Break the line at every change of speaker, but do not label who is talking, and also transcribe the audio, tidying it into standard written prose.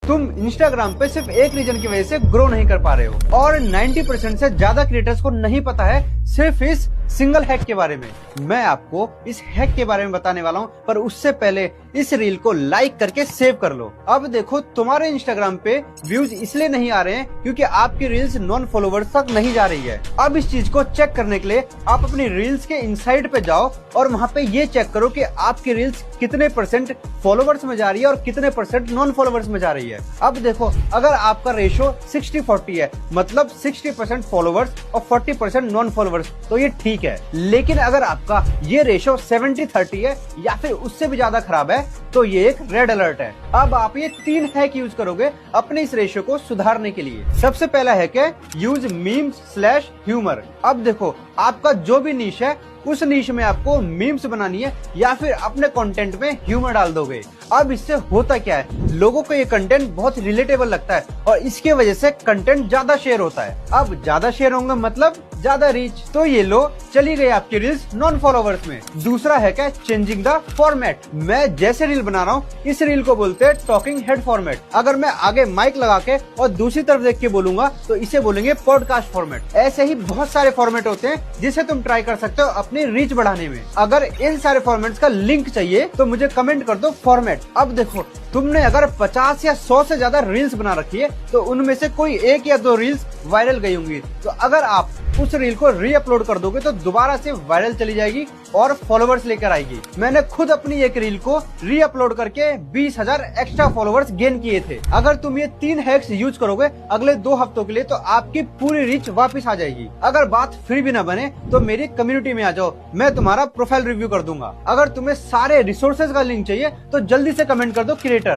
तुम इंस्टाग्राम पे सिर्फ एक रीजन की वजह से ग्रो नहीं कर पा रहे हो और 90% से ज्यादा क्रिएटर्स को नहीं पता है सिर्फ इस सिंगल हैक के बारे में। मैं आपको इस हैक के बारे में बताने वाला हूँ, पर उससे पहले इस रील को लाइक करके सेव कर लो। अब देखो तुम्हारे इंस्टाग्राम पे व्यूज इसलिए नहीं आ रहे हैं क्योंकि आपकी रील्स नॉन फॉलोवर्स तक नहीं जा रही है। अब इस चीज को चेक करने के लिए आप अपनी रील्स के इनसाइड पे जाओ और वहाँ पे ये चेक करो कि आपकी रील्स कितने % फॉलोवर्स में जा रही है और कितने % नॉन फॉलोवर्स में जा रही है। अब देखो अगर आपका रेशो 60-40 है, मतलब 60% फॉलोवर्स और 40% नॉन फॉलोवर्स, तो ये ठीक है। लेकिन अगर आपका ये रेशो 70-30 है या फिर उससे भी ज्यादा खराब है तो ये एक रेड अलर्ट है। अब आप ये 3 हैक यूज करोगे अपने इस रेशो को सुधारने के लिए। सबसे पहला हैक है यूज मीम्स/ह्यूमर। अब देखो आपका जो भी नीश है उस नीश में आपको मीम्स बनानी है या फिर अपने कंटेंट में ह्यूमर डाल दोगे। अब इससे होता क्या है, लोगों को ये कंटेंट बहुत रिलेटेबल लगता है और इसके वजह से कंटेंट ज्यादा शेयर होता है। अब ज्यादा शेयर होंगे मतलब ज्यादा रीच, तो ये लो चली गई आपकी रील्स नॉन फॉलोवर्स में। दूसरा हैक है चेंजिंग द फॉर्मेट। मैं जैसे रील बना रहा हूँ इस रील को बोलते हैं टॉकिंग हेड फॉर्मेट। अगर मैं आगे माइक लगा के और दूसरी तरफ देख के बोलूंगा तो इसे बोलेंगे पॉडकास्ट फॉर्मेट। ऐसे ही बहुत सारे फॉर्मेट होते हैं जिसे तुम ट्राई कर सकते हो अपनी रीच बढ़ाने में। अगर इन सारे फॉर्मेट्स का लिंक चाहिए तो मुझे कमेंट कर दो फॉर्मेट। अब देखो तुमने अगर 50 या 100 से ज्यादा रील्स बना रखी है तो उनमें से कोई 1 या 2 रील्स वायरल गई होंगी, तो अगर आप उस रील को री अपलोड कर दोगे तो दोबारा से वायरल चली जाएगी और फॉलोवर्स लेकर आएगी। मैंने खुद अपनी एक रील को री अपलोड करके 20,000 एक्स्ट्रा फॉलोवर्स गेन किए थे। अगर तुम ये 3 हैक्स यूज करोगे अगले 2 हफ्तों के लिए तो आपकी पूरी रीच वापस आ जाएगी। अगर बात फिर भी न बने तो मेरी कम्युनिटी में आ जाओ, मैं तुम्हारा प्रोफाइल रिव्यू कर दूंगा। अगर तुम्हें सारे रिसोर्सेज का लिंक चाहिए तो जल्दी से कमेंट कर दो क्रिएटर।